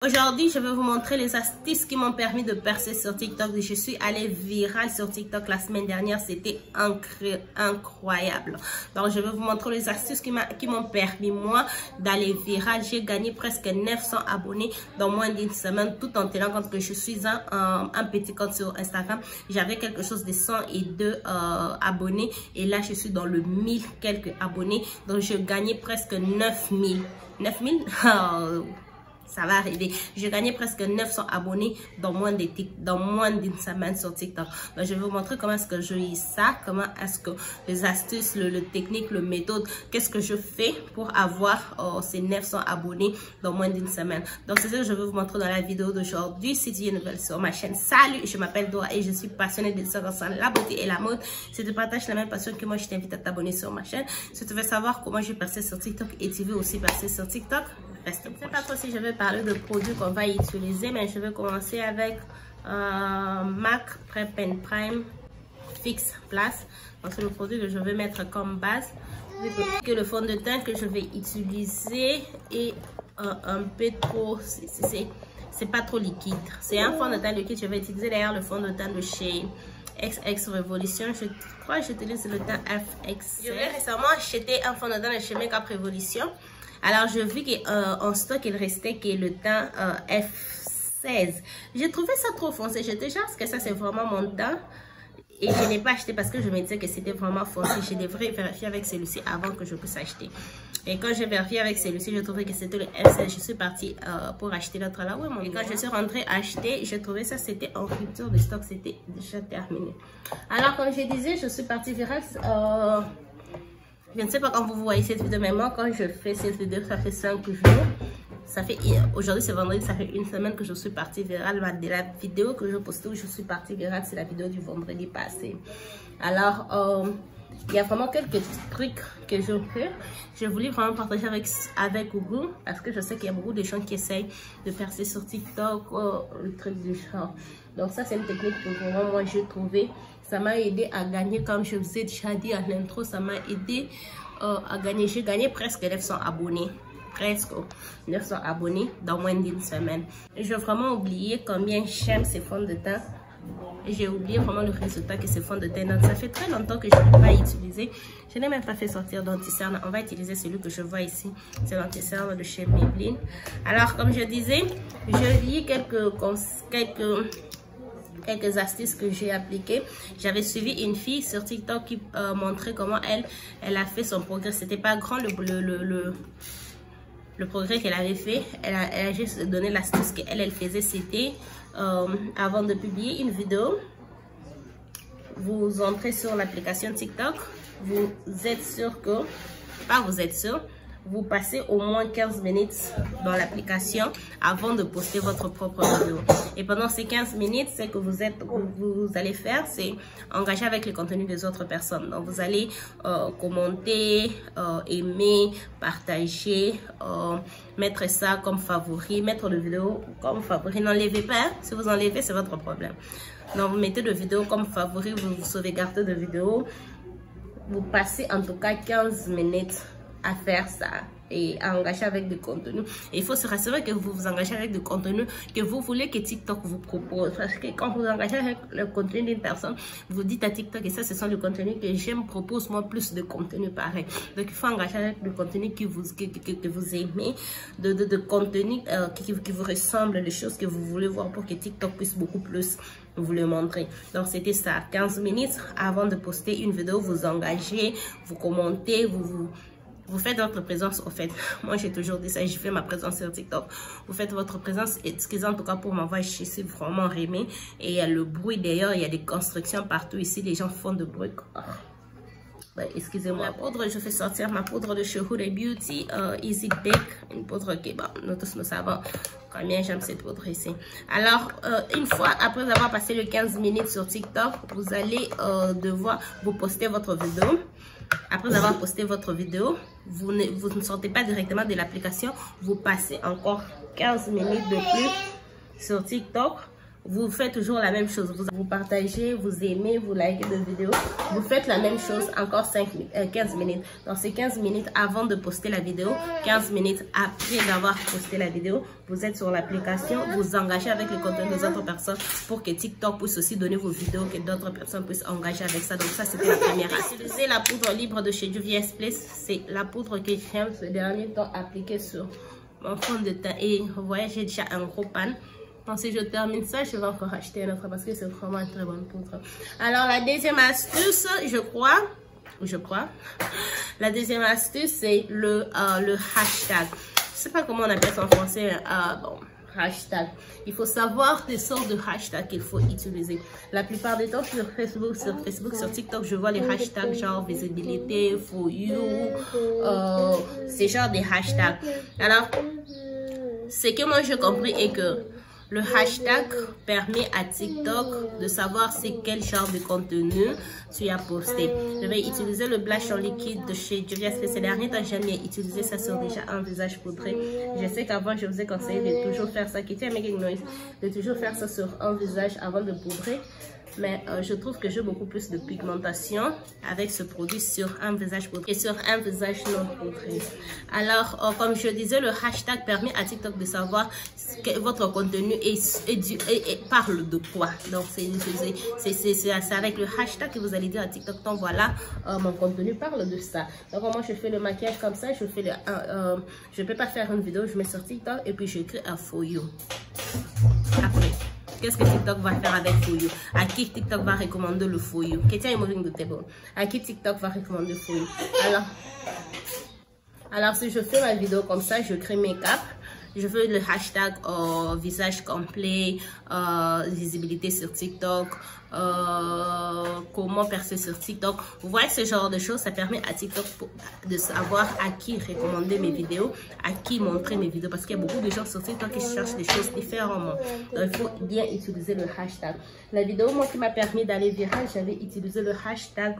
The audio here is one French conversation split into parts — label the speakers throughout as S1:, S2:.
S1: Aujourd'hui, je vais vous montrer les astuces qui m'ont permis de percer sur TikTok. Je suis allée virale sur TikTok la semaine dernière. C'était incroyable. Donc, je vais vous montrer les astuces qui m'ont permis, moi, d'aller virale. J'ai gagné presque 900 abonnés dans moins d'une semaine, tout en tenant compte que je suis un petit compte sur Instagram. J'avais quelque chose de 102 abonnés. Et là, je suis dans le 1000 quelques abonnés. Donc, je gagnais presque 9000. 9000 ça va arriver. J'ai gagné presque 900 abonnés dans moins d'une semaine sur TikTok. Donc, je vais vous montrer comment est-ce que je lis ça, comment est-ce que les astuces, le technique, le méthode, qu'est-ce que je fais pour avoir ces 900 abonnés dans moins d'une semaine. Donc, c'est ça que je vais vous montrer dans la vidéo d'aujourd'hui. Si tu es nouvelle sur ma chaîne, salut, je m'appelle Dora et je suis passionnée de ça concernant la beauté et la mode. Si tu partages la même passion que moi, je t'invite à t'abonner sur ma chaîne. Si tu veux savoir comment j'ai percé sur TikTok et tu veux aussi percer sur TikTok, reste. Je ne sais pas trop si je vais parler de produits qu'on va utiliser, mais je vais commencer avec MAC Prep and Prime Fix Place. Donc c'est le produit que je vais mettre comme base. Que le fond de teint que je vais utiliser est un peu trop, c'est pas trop liquide. C'est un fond de teint liquide. Je vais utiliser d'ailleurs le fond de teint de chez XX Revolution. Je crois que j'utilise le teint FX. J'ai récemment acheté un fond de teint de chez Makeup Revolution. Alors, je vis qu'en stock, il restait que le teint F16. J'ai trouvé ça trop foncé. J'étais genre, est-ce que ça, c'est vraiment mon teint? Et je n'ai pas acheté parce que je me disais que c'était vraiment foncé. Je devrais vérifier avec celui-ci avant que je puisse acheter. Et quand j'ai vérifié avec celui-ci, je trouvais que c'était le F16. Je suis partie pour acheter l'autre là. Ouais, et quand je suis rentrée acheter, je trouvais ça, c'était en rupture de stock. C'était déjà terminé. Alors, comme je disais, je suis partie virale. Je ne sais pas quand vous voyez cette vidéo, mais moi, quand je fais cette vidéo, ça fait 5 jours. Ça fait, aujourd'hui, c'est vendredi, ça fait une semaine que je suis partie virale. De la vidéo que je postais où je suis partie virale, c'est la vidéo du vendredi passé. Alors, il y a vraiment quelques trucs que je fais. Je voulais vraiment partager avec vous parce que je sais qu'il y a beaucoup de gens qui essayent de percer sur TikTok, le truc du genre. Donc ça, c'est une technique que vraiment moi j'ai trouvé. Ça m'a aidé à gagner, comme je vous ai déjà dit à l'intro, ça m'a aidé à gagner. J'ai gagné presque 900 abonnés. Presque 900 abonnés dans moins d'une semaine. J'ai vraiment oublié combien j'aime ces fonds de teint. J'ai oublié vraiment le résultat que ces fonds de teint. Donc ça fait très longtemps que je ne l'ai pas utilisé. Je n'ai même pas fait sortir d'anti-cerne. On va utiliser celui que je vois ici. C'est l'anti-cerne de chez Maybelline. Alors comme je disais, je lis quelques astuces que j'ai appliquées. J'avais suivi une fille sur TikTok qui montrait comment elle a fait son progrès. C'était pas grand le progrès qu'elle avait fait. Elle a juste donné l'astuce qu'elle faisait. C'était avant de publier une vidéo, vous entrez sur l'application TikTok, vous êtes sûr que, pas vous êtes sûr, vous passez au moins 15 minutes dans l'application avant de poster votre propre vidéo. Et pendant ces 15 minutes, ce que vous allez faire, c'est engager avec le contenu des autres personnes. Donc, vous allez commenter, aimer, partager, mettre ça comme favori, mettre le vidéo comme favori. N'enlevez pas, hein? Si vous enlevez, c'est votre problème. Donc, vous mettez le vidéo comme favori, vous sauvegardez de vidéo. Vous passez en tout cas 15 minutes à faire ça et à engager avec du contenu. Et il faut se rassurer que vous vous engagez avec du contenu que vous voulez que TikTok vous propose. Parce que quand vous engagez avec le contenu d'une personne, vous dites à TikTok, et ça, ce sont le contenu que j'aime, propose-moi plus de contenu pareil. Donc, il faut engager avec le contenu que vous aimez, de contenu qui vous ressemble, les choses que vous voulez voir pour que TikTok puisse beaucoup plus vous le montrer. Donc, c'était ça. 15 minutes avant de poster une vidéo, vous engagez, vous commentez, vous faites votre présence. Au fait, moi j'ai toujours dit ça, j'ai fait ma présence sur TikTok. Vous faites votre présence, excusez en tout cas pour ma voix, je suis vraiment rimée. Et il y a le bruit d'ailleurs, il y a des constructions partout ici, les gens font de bruit. Excusez-moi. La poudre, je fais sortir ma poudre de chez Huda Beauty, Easy Bake, une poudre qui, bon, nous tous nous savons combien j'aime cette poudre ici. Alors, une fois après avoir passé les 15 minutes sur TikTok, vous allez devoir vous poster votre vidéo. Après avoir posté votre vidéo, vous ne sortez pas directement de l'application, vous passez encore 15 minutes de plus sur TikTok vous faites toujours la même chose. Vous partagez, vous aimez, vous likez des vidéos. Vous faites la même chose encore 15 minutes. Donc, c'est 15 minutes avant de poster la vidéo. 15 minutes après d'avoir posté la vidéo. Vous êtes sur l'application. Vous engagez avec le contenu des autres personnes pour que TikTok puisse aussi donner vos vidéos, que d'autres personnes puissent engager avec ça. Donc, ça, c'était la première. Utilisez la poudre libre de chez Juvia's Place. C'est la poudre que j'aime ce dernier temps appliquer sur mon fond de teint. Et vous voyez, j'ai déjà un gros pan. Donc, si je termine ça, je vais encore acheter un autre parce que c'est vraiment une très bonne poudre. Alors, la deuxième astuce, je crois, la deuxième astuce, c'est le hashtag. Je sais pas comment on appelle ça en français. Bon, hashtag. Il faut savoir des sortes de hashtags qu'il faut utiliser. La plupart des temps, sur Facebook, sur TikTok, je vois les hashtags genre visibilité, for you, c'est genre des hashtags. Alors, ce que moi j'ai compris est que le hashtag permet à TikTok de savoir c'est quel genre de contenu tu as posté. Je vais utiliser le blush en liquide de chez Juvia's Place. Ces derniers temps, j'aime bien utiliser ça sur déjà un visage poudré. Je sais qu'avant, je vous ai conseillé de toujours faire ça, de toujours faire ça sur un visage avant de poudrer. Mais je trouve que j'ai beaucoup plus de pigmentation avec ce produit sur un visage poudré et sur un visage non poudré. Alors, comme je disais, le hashtag permet à TikTok de savoir que votre contenu parle de quoi. Donc, c'est avec le hashtag que vous allez dire à TikTok, donc voilà, mon contenu parle de ça. Donc, moi, je fais le maquillage comme ça. Je peux pas faire une vidéo, je mets sur TikTok et puis j'écris un for you. Après. Qu'est-ce que TikTok va faire avec For You? À qui TikTok va recommander le For You? À qui TikTok va recommander For You? Alors, si je fais ma vidéo comme ça, je crée make-up. Je veux le hashtag visage complet, visibilité sur TikTok, comment percer sur TikTok. Vous voyez ce genre de choses, ça permet à TikTok de savoir à qui recommander mes vidéos, à qui montrer mes vidéos. Parce qu'il y a beaucoup de gens sur TikTok qui cherchent des choses différemment. Donc, il faut bien utiliser le hashtag. La vidéo, moi, qui m'a permis d'aller viral, j'avais utilisé le hashtag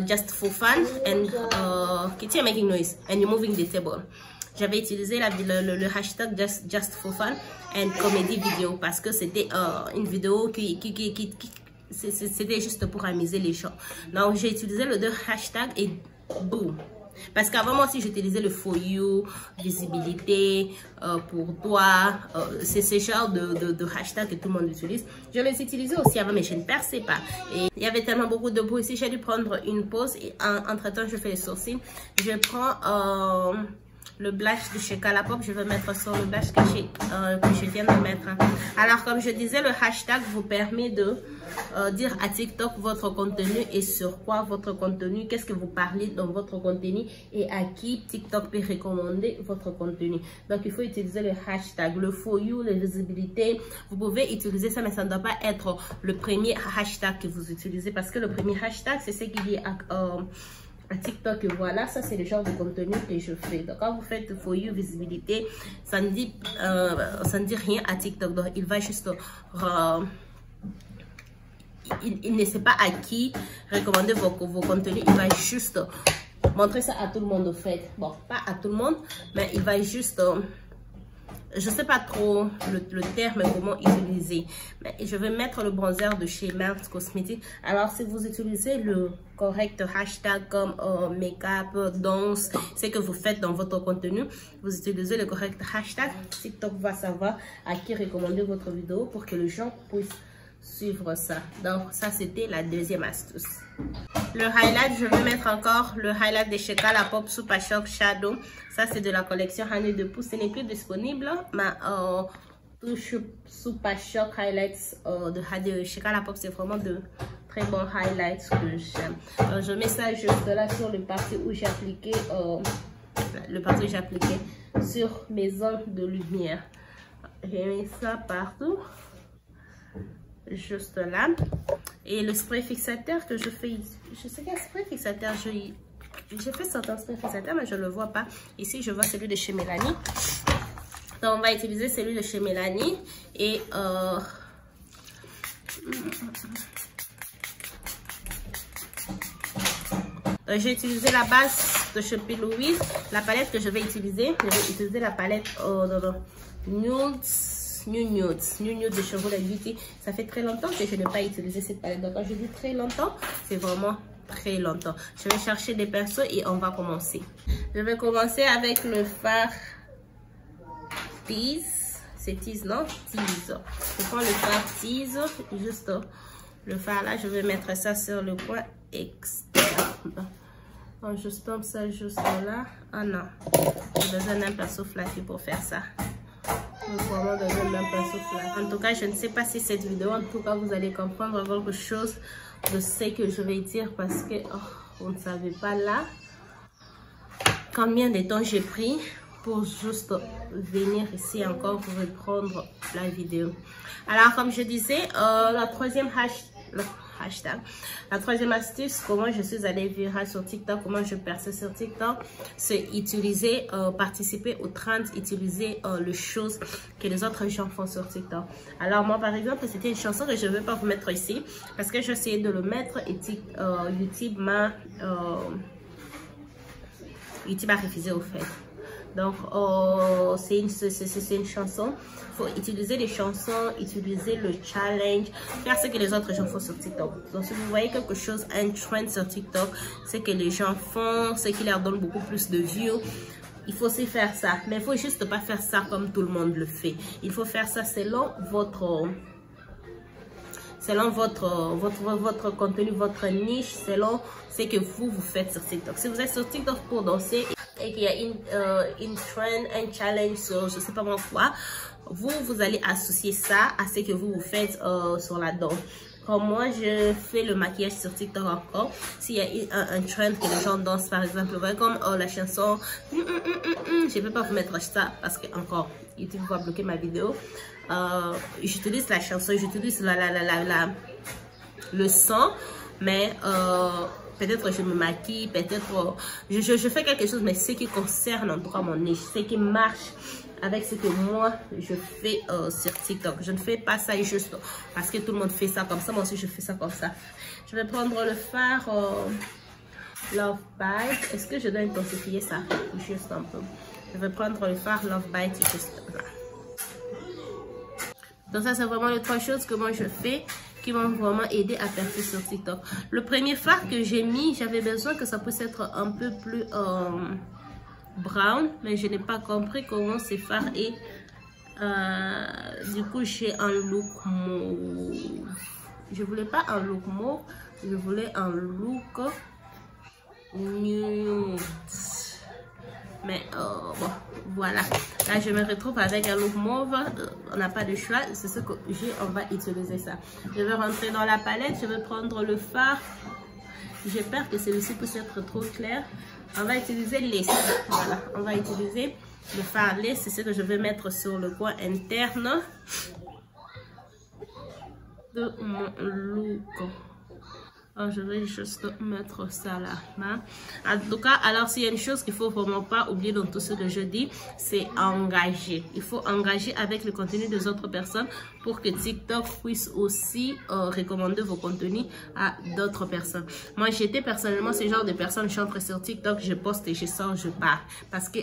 S1: just for fun and kitty making noise and you're moving the table. J'avais utilisé le hashtag just for fun and comedy vidéo parce que c'était une vidéo c'était juste pour amuser les gens. Donc j'ai utilisé le deux hashtags et boum. Parce qu'avant moi aussi j'utilisais le for you, visibilité, pour toi, c'est ce genre de hashtag que tout le monde utilise. Je les utilisais aussi avant mais je ne perçais pas. Et il y avait tellement beaucoup de bruit ici, j'ai dû prendre une pause et entre temps je fais les sourcils. Je prends le blush de chez Colourpop, je vais mettre sur le blush que je viens de mettre. Alors, comme je disais, le hashtag vous permet de dire à TikTok votre contenu et sur quoi votre contenu, qu'est-ce que vous parlez dans votre contenu et à qui TikTok peut recommander votre contenu. Donc, il faut utiliser le hashtag, le for you, les visibilités. Vous pouvez utiliser ça, mais ça ne doit pas être le premier hashtag que vous utilisez parce que le premier hashtag, c'est ce qui est à TikTok. Et voilà, ça c'est le genre de contenu que je fais. Donc quand vous faites for you visibilité, ça ne dit rien à TikTok. Donc il va juste il ne sait pas à qui recommander vos contenus. Il va juste montrer ça à tout le monde au fait. Bon, pas à tout le monde, mais il va juste je sais pas trop le terme comment utiliser, mais je vais mettre le bronzer de chez Mars Cosmetics. Alors si vous utilisez le correct hashtag comme make-up, danse, ce que vous faites dans votre contenu, vous utilisez le correct hashtag, TikTok va savoir à qui recommander votre vidéo pour que les gens puissent suivre ça. Donc ça c'était la deuxième astuce. Le highlight, je vais mettre encore le highlight de chez Colourpop Super Shock Shadow. Ça c'est de la collection Honey de Pouce. Ce n'est plus disponible, mais touche Super Shock Highlights de chez Colourpop, c'est vraiment de très bons highlights que j'aime. Je mets ça juste là sur le parti où j'ai appliqué sur mes zones de lumière. J'ai mis ça partout, juste là. Et le spray fixateur que je fais, je sais quel spray fixateur j'ai fait certains sprays fixateurs mais je ne le vois pas. Ici je vois celui de chez Mélanie. Donc on va utiliser celui de chez Mélanie et j'ai utilisé la base de chez P. Louise. La palette que je vais utiliser la palette Nudes New Nudes de Chevrolet Beauty. Ça fait très longtemps que je n'ai pas utilisé cette palette. Donc quand je dis très longtemps, c'est vraiment très longtemps. Je vais chercher des pinceaux et on va commencer. Je vais commencer avec le fard Tease. C'est Tease, non? Tease. Je prends le fard Tease, juste le fard là. Je vais mettre ça sur le coin externe. Donc, je stompe ça juste là. Ah non, j'ai besoin d'un pinceau fluffy pour faire ça. J'ai vraiment besoin d'un pinceau fluffy. En tout cas, je ne sais pas si cette vidéo, en tout cas, vous allez comprendre quelque chose de ce que je vais dire parce que vous ne savez pas là combien de temps j'ai pris pour juste venir ici encore pour reprendre la vidéo. Alors, comme je disais, la troisième astuce, comment je suis allée virale sur TikTok, comment je perçais sur TikTok, c'est utiliser, participer aux trends, utiliser les choses que les autres gens font sur TikTok. Alors moi par exemple, c'était une chanson que je ne vais pas vous mettre ici parce que j'ai essayé de le mettre et YouTube m'a refusé au fait. Donc, c'est une chanson. Il faut utiliser les chansons, utiliser le challenge, faire ce que les autres gens font sur TikTok. Donc, si vous voyez quelque chose, un trend sur TikTok, c'est que les gens font, c'est qui leur donne beaucoup plus de views. Il faut aussi faire ça. Mais il faut juste pas faire ça comme tout le monde le fait. Il faut faire ça selon votre contenu, votre niche, selon ce que vous faites sur TikTok. Si vous êtes sur TikTok pour danser et qu'il y a une trend, un challenge sur je sais pas moi quoi, vous allez associer ça à ce que vous faites sur la danse. Comme moi, je fais le maquillage sur TikTok encore. S'il y a un trend que les gens dansent, par exemple, comme la chanson, je ne vais pas vous mettre ça parce que encore YouTube va bloquer ma vidéo. J'utilise la chanson, j'utilise le son, mais peut-être je me maquille, peut-être je fais quelque chose, mais ce qui concerne en tout cas mon niche, ce qui marche avec ce que moi je fais sur TikTok. Je ne fais pas ça juste parce que tout le monde fait ça comme ça, moi aussi je fais ça comme ça. Je vais prendre le fard Love Bite. Est-ce que je dois intensifier ça? Juste un peu. Je vais prendre le fard Love Bite juste là. Donc ça c'est vraiment les trois choses que moi je fais qui m'ont vraiment aidé à percer sur TikTok. Le premier fard que j'ai mis, j'avais besoin que ça puisse être un peu plus brown, mais je n'ai pas compris comment ce fard est. Du coup j'ai un look mauve. Je voulais pas un look mauve, je voulais un look nude. Mais bon, voilà. Là, je me retrouve avec un look mauve. On n'a pas de choix. C'est ce que j'ai. On va utiliser ça. Je vais rentrer dans la palette. Je vais prendre le fard. J'ai peur que celui-ci puisse être trop clair. On va utiliser lace. Voilà. On va utiliser le fard lace. C'est ce que je vais mettre sur le coin interne de mon look. Alors, je vais juste mettre ça là. En tout cas, alors s'il y a une chose qu'il ne faut vraiment pas oublier dans tout ce que je dis, c'est engager. Il faut engager avec le contenu des autres personnes pour que TikTok puisse aussi recommander vos contenus à d'autres personnes. Moi, j'étais personnellement ce genre de personne. Je suis sur TikTok, je poste et je sors, je pars. Parce que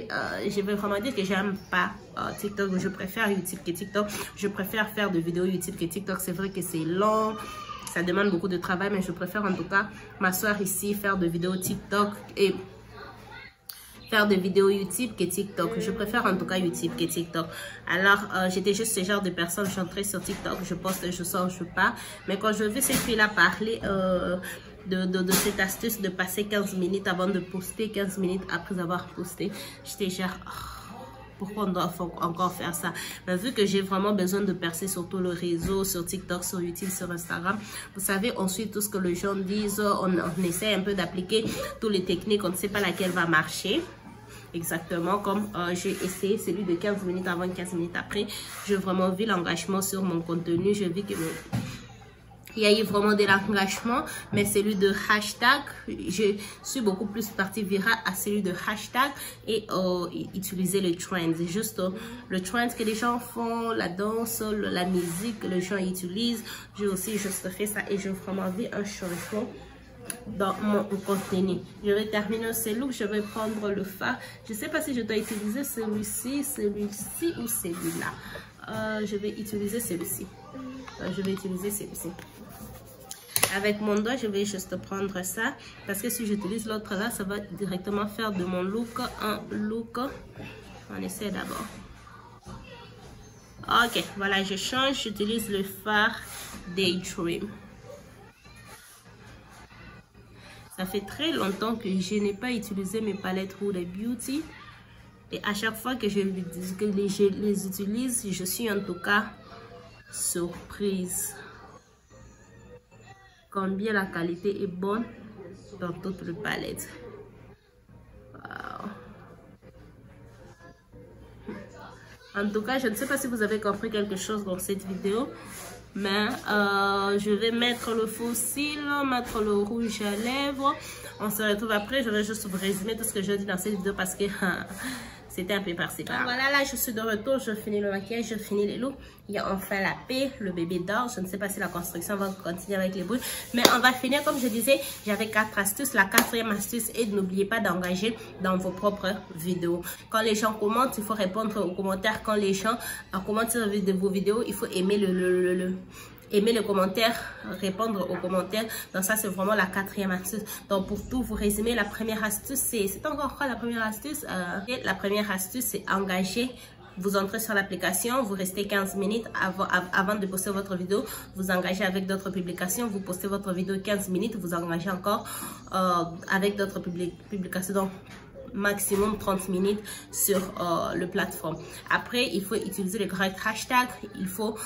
S1: je vais vraiment dire que j'aime pas TikTok. Je préfère YouTube que TikTok. Je préfère faire des vidéos YouTube que TikTok. C'est vrai que c'est long. Ça demande beaucoup de travail, mais je préfère en tout cas m'asseoir ici, faire des vidéos TikTok et faire des vidéos YouTube que TikTok. Je préfère en tout cas YouTube que TikTok. Alors, j'étais juste ce genre de personne. Je suis entrée sur TikTok, je poste, je sors, je pars. Mais quand je vis cette fille-là parler de cette astuce de passer 15 minutes avant de poster, 15 minutes après avoir posté, j'étais genre... pourquoi on doit encore faire ça? Mais vu que j'ai vraiment besoin de percer sur tout le réseau, sur TikTok, sur YouTube, sur Instagram, vous savez, on suit tout ce que les gens disent, on essaie un peu d'appliquer toutes les techniques, on ne sait pas laquelle va marcher. Exactement comme j'ai essayé celui de 15 minutes avant, 15 minutes après. J'ai vraiment vu l'engagement sur mon contenu, je vis que... il y a eu vraiment de l'engagement, mais celui de hashtag, je suis beaucoup plus partie virale à celui de hashtag et utiliser le trend. Juste le trend que les gens font, la danse, la musique que les gens utilisent. J'ai aussi juste fait ça et j'ai vraiment vu un changement dans mon contenu. Je vais terminer ce look, je vais prendre le fard. Je ne sais pas si je dois utiliser celui-ci ou celui-là. je vais utiliser celui-ci. Avec mon doigt, je vais juste prendre ça. Parce que si j'utilise l'autre là, ça va directement faire de mon look un look. On essaie d'abord. Ok, voilà, je change. J'utilise le fard Daydream. Ça fait très longtemps que je n'ai pas utilisé mes palettes Huda Beauty. Et à chaque fois que je les utilise, je suis en tout cas surprise. Combien la qualité est bonne dans toutes les palettes. Wow. En tout cas, je ne sais pas si vous avez compris quelque chose dans cette vidéo. Mais je vais mettre le faux cils, mettre le rouge à lèvres. On se retrouve après. Je vais juste vous résumer tout ce que j'ai dit dans cette vidéo parce que c'était un peu par-ci par-là. Voilà, là je suis de retour. Je finis le maquillage, je finis les looks. Il y a enfin la paix, le bébé dort. Je ne sais pas si la construction va continuer avec les bruits. Mais on va finir comme je disais. J'avais 4 astuces. La 4e astuce est de n'oubliez pas d'engager dans vos propres vidéos. Quand les gens commentent, il faut répondre aux commentaires. Quand les gens commentent sur vos vidéos, il faut aimer aimer le commentaire, répondre aux commentaires. Donc ça, c'est vraiment la 4e astuce. Donc pour tout vous résumer, la première astuce, c'est encore quoi la première astuce? La première astuce, c'est engager. Vous entrez sur l'application, vous restez 15 minutes avant de poster votre vidéo. Vous engagez avec d'autres publications. Vous postez votre vidéo 15 minutes. Vous engagez encore avec d'autres publications. Donc, maximum 30 minutes sur le plateforme. Après, il faut utiliser les corrects hashtags. Il faut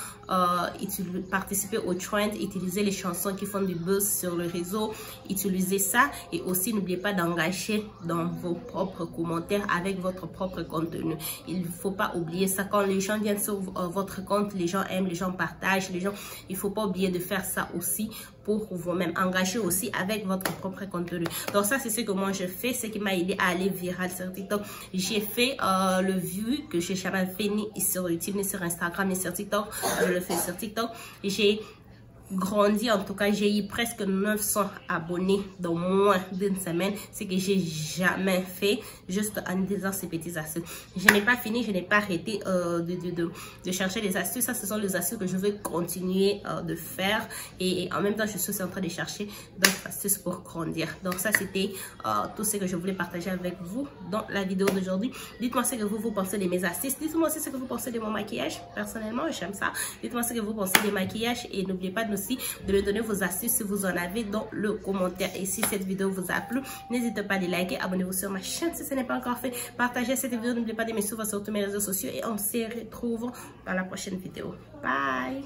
S1: participer au trend, utiliser les chansons qui font du buzz sur le réseau. Utilisez ça et aussi n'oubliez pas d'engager dans vos propres commentaires avec votre propre contenu. Il ne faut pas oublier ça. Quand les gens viennent sur votre compte, les gens aiment, les gens partagent, il ne faut pas oublier de faire ça aussi pour vous-même. Engager aussi avec votre propre contenu. Donc ça, c'est ce que moi je fais, ce qui m'a aidé à aller viral sur TikTok. J'ai fait le vue que j'ai jamais fait ni sur YouTube, ni sur Instagram, ni sur TikTok. Je le fais sur TikTok. J'ai grandi, en tout cas j'ai eu presque 900 abonnés dans moins d'une semaine, ce que j'ai jamais fait, juste en disant ces petites astuces. Je n'ai pas fini, je n'ai pas arrêté de chercher les astuces. Ça, ce sont les astuces que je vais continuer de faire et en même temps je suis en train de chercher d'autres astuces pour grandir. Donc ça, c'était tout ce que je voulais partager avec vous dans la vidéo d'aujourd'hui. Dites-moi ce que vous pensez de mes astuces, dites-moi aussi ce que vous pensez de mon maquillage. Personnellement, j'aime ça. Dites-moi ce que vous pensez des maquillages et n'oubliez pas de me donner vos astuces si vous en avez dans le commentaire. Et si cette vidéo vous a plu, n'hésitez pas à les liker, abonnez-vous sur ma chaîne si ce n'est pas encore fait, partagez cette vidéo, n'oubliez pas de me suivre sur tous mes réseaux sociaux et on se retrouve dans la prochaine vidéo. Bye.